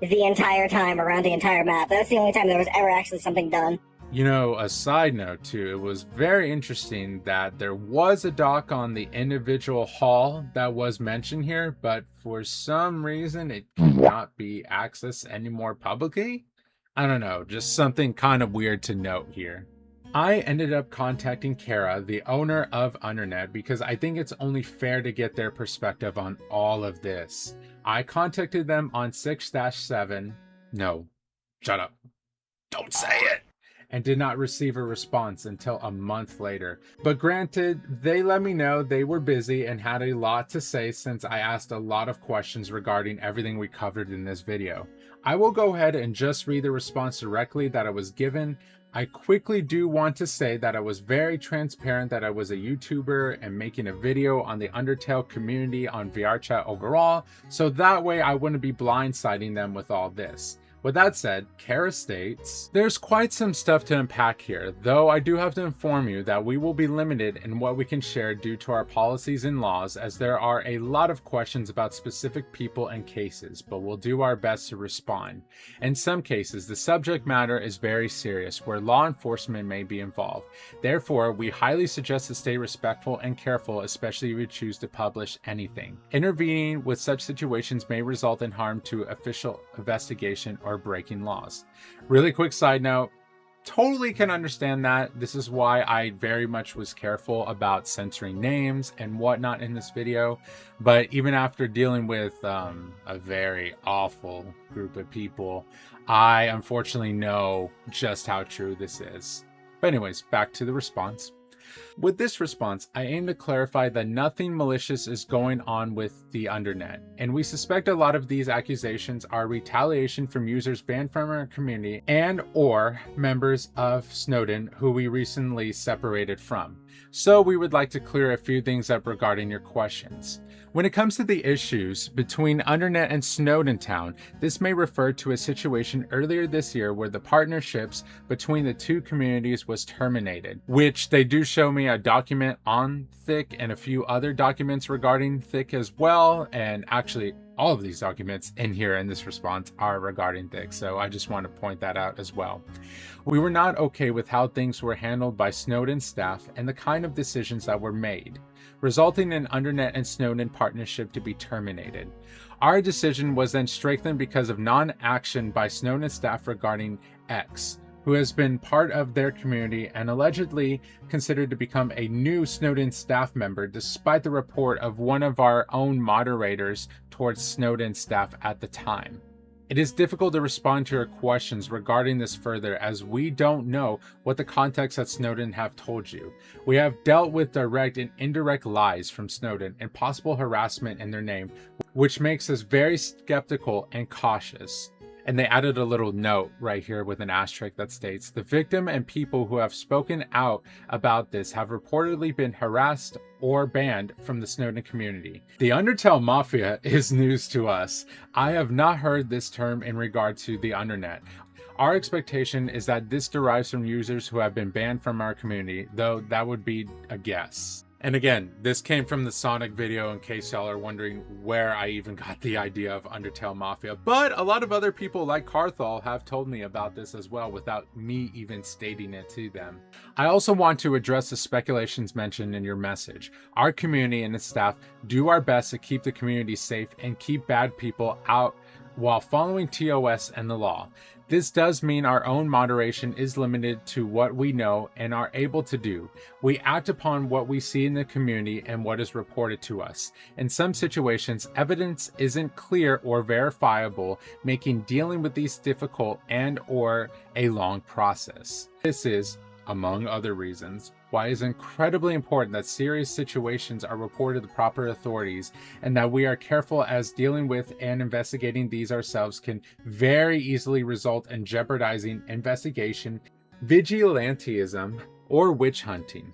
the entire time around the entire map. That's the only time there was ever actually something done. You know, a side note too, it was very interesting that there was a doc on the individual hall that was mentioned here, but for some reason it cannot be accessed anymore publicly. I don't know, just something kind of weird to note here. I ended up contacting Chara, the owner of Undernet, because I think it's only fair to get their perspective on all of this. I contacted them on 6-7. No, shut up. Don't say it. And did not receive a response until a month later. But granted, they let me know they were busy and had a lot to say since I asked a lot of questions regarding everything we covered in this video. I will go ahead and just read the response directly that I was given. I quickly do want to say that I was very transparent that I was a YouTuber and making a video on the Undertale community on VRChat overall, so that way I wouldn't be blindsiding them with all this. With that said, Chara states, there's quite some stuff to unpack here, though I do have to inform you that we will be limited in what we can share due to our policies and laws, as there are a lot of questions about specific people and cases, but we'll do our best to respond. In some cases, the subject matter is very serious, where law enforcement may be involved. Therefore, we highly suggest to stay respectful and careful, especially if you choose to publish anything. Intervening with such situations may result in harm to official investigation or breaking laws. Really quick side note, totally can understand that. This is why I very much was careful about censoring names and whatnot in this video. But even after dealing with a very awful group of people, I unfortunately know just how true this is. But anyways, back to the response. With this response, I aim to clarify that nothing malicious is going on with the Undernet, and we suspect a lot of these accusations are retaliation from users banned from our community and or members of Snowdin who we recently separated from. So we would like to clear a few things up regarding your questions. When it comes to the issues between Undernet and Snowdin Town, this may refer to a situation earlier this year where the partnerships between the two communities was terminated, which they do show me a document on Thick and a few other documents regarding Thick as well, and actually all of these documents in here in this response are regarding Dick, so I just want to point that out as well. We were not okay with how things were handled by Snowdin's staff and the kind of decisions that were made, resulting in Undernet and Snowdin partnership to be terminated. Our decision was then strengthened because of non-action by Snowdin staff regarding X, who has been part of their community and allegedly considered to become a new Snowdin staff member despite the report of one of our own moderators towards Snowdin staff at the time. It is difficult to respond to your questions regarding this further as we don't know what the context that Snowdin have told you. We have dealt with direct and indirect lies from Snowdin and possible harassment in their name, which makes us very skeptical and cautious. And they added a little note right here with an asterisk that states, the victim and people who have spoken out about this have reportedly been harassed or banned from the Snowdin community. The Undertale Mafia is news to us. I have not heard this term in regard to the Undernet. Our expectation is that this derives from users who have been banned from our community, though that would be a guess. And again, this came from the Sonic video in case y'all are wondering where I even got the idea of Undertale Mafia. But a lot of other people like Karthol have told me about this as well without me even stating it to them. I also want to address the speculations mentioned in your message. Our community and its staff do our best to keep the community safe and keep bad people out while following TOS and the law. This does mean our own moderation is limited to what we know and are able to do. We act upon what we see in the community and what is reported to us. In some situations, evidence isn't clear or verifiable, making dealing with these difficult and or a long process. This is, among other reasons, why it is incredibly important that serious situations are reported to the proper authorities and that we are careful as dealing with and investigating these ourselves can very easily result in jeopardizing investigation, vigilantism, or witch hunting.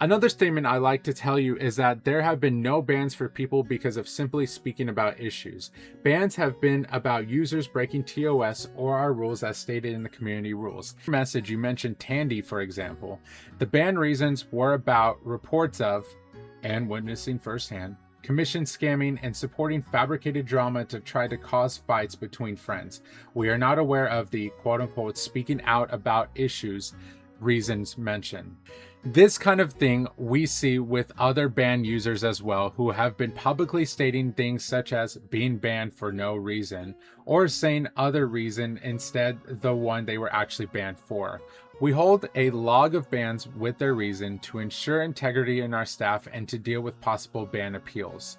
Another statement I like to tell you is that there have been no bans for people because of simply speaking about issues. Bans have been about users breaking TOS or our rules as stated in the community rules. In your message, you mentioned Tandy, for example. The ban reasons were about reports of, and witnessing firsthand, commission scamming and supporting fabricated drama to try to cause fights between friends. We are not aware of the quote-unquote speaking out about issues reasons mentioned. This kind of thing we see with other banned users as well, who have been publicly stating things such as being banned for no reason, or saying other reason instead the one they were actually banned for. We hold a log of bans with their reason to ensure integrity in our staff and to deal with possible ban appeals.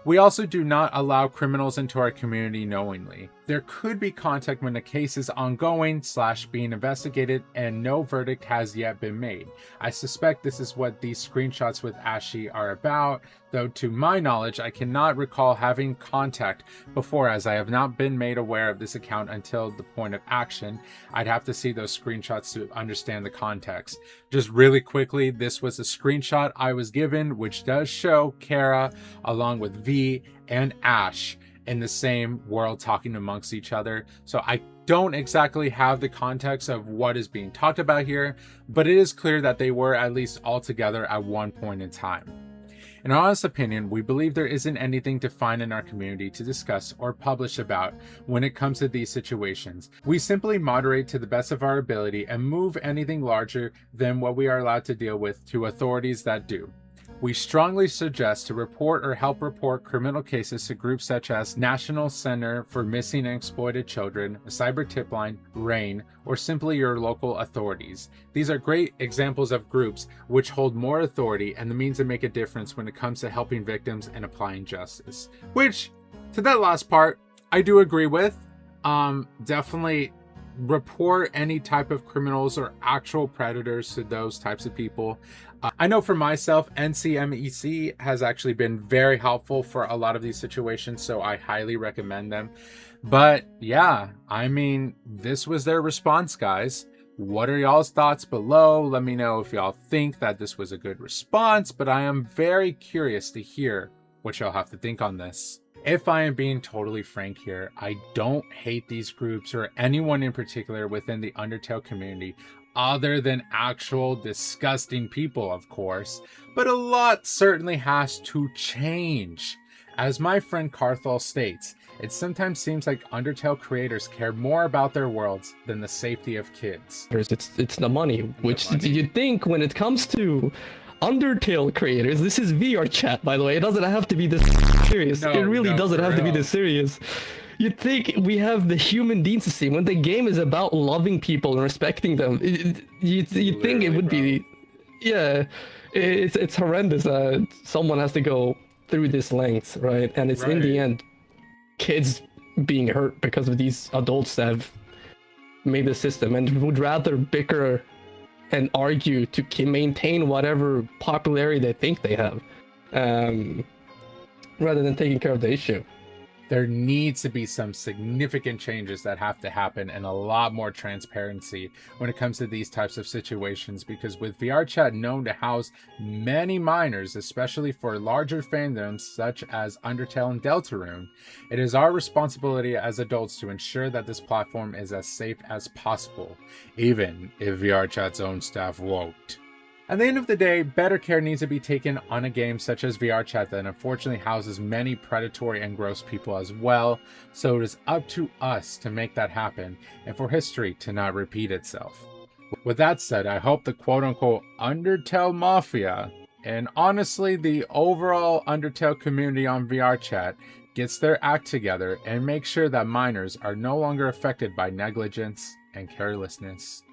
We also do not allow criminals into our community knowingly. There could be contact when the case is ongoing / being investigated and no verdict has yet been made. I suspect this is what these screenshots with Ashy are about, though to my knowledge I cannot recall having contact before as I have not been made aware of this account until the point of action. I'd have to see those screenshots to understand the context. Just really quickly, this was a screenshot I was given which does show Chara along with V and Ash in the same world talking amongst each other. So I don't exactly have the context of what is being talked about here, but it is clear that they were at least all together at one point in time. In our honest opinion, we believe there isn't anything to find in our community to discuss or publish about when it comes to these situations. We simply moderate to the best of our ability and move anything larger than what we are allowed to deal with to authorities that do. We strongly suggest to report or help report criminal cases to groups such as National Center for Missing and Exploited Children, Cyber Tipline, RAIN, or simply your local authorities. These are great examples of groups which hold more authority and the means to make a difference when it comes to helping victims and applying justice. Which, to that last part, I do agree with. Definitely report any type of criminals or actual predators to those types of people. I know for myself, NCMEC has actually been very helpful for a lot of these situations, so I highly recommend them. But yeah, I mean, this was their response, guys. What are y'all's thoughts below? Let me know if y'all think that this was a good response, but I am very curious to hear what y'all have to think on this. If I am being totally frank here, I don't hate these groups or anyone in particular within the Undertale community, other than actual disgusting people, of course, but a lot certainly has to change. As my friend Karthol states, it sometimes seems like Undertale creators care more about their worlds than the safety of kids. It's the money, which you think when it comes to Undertale creators, this is VRChat, by the way. It doesn't have to be this serious. No, it really no, doesn't for have to be real. this serious. You'd think we have the human decency when the game is about loving people and respecting them. You'd think it would be, yeah. It's horrendous that someone has to go through this length, right? And it's in the end, kids being hurt because of these adults that have made the system and would rather bicker and argue to maintain whatever popularity they think they have, rather than taking care of the issue. There needs to be some significant changes that have to happen and a lot more transparency when it comes to these types of situations, because with VRChat known to house many minors, especially for larger fandoms such as Undertale and Deltarune, it is our responsibility as adults to ensure that this platform is as safe as possible, even if VRChat's own staff won't. At the end of the day, better care needs to be taken on a game such as VRChat that unfortunately houses many predatory and gross people as well, so it is up to us to make that happen and for history to not repeat itself. With that said, I hope the quote-unquote Undertale Mafia, and honestly the overall Undertale community on VRChat, gets their act together and makes sure that minors are no longer affected by negligence and carelessness.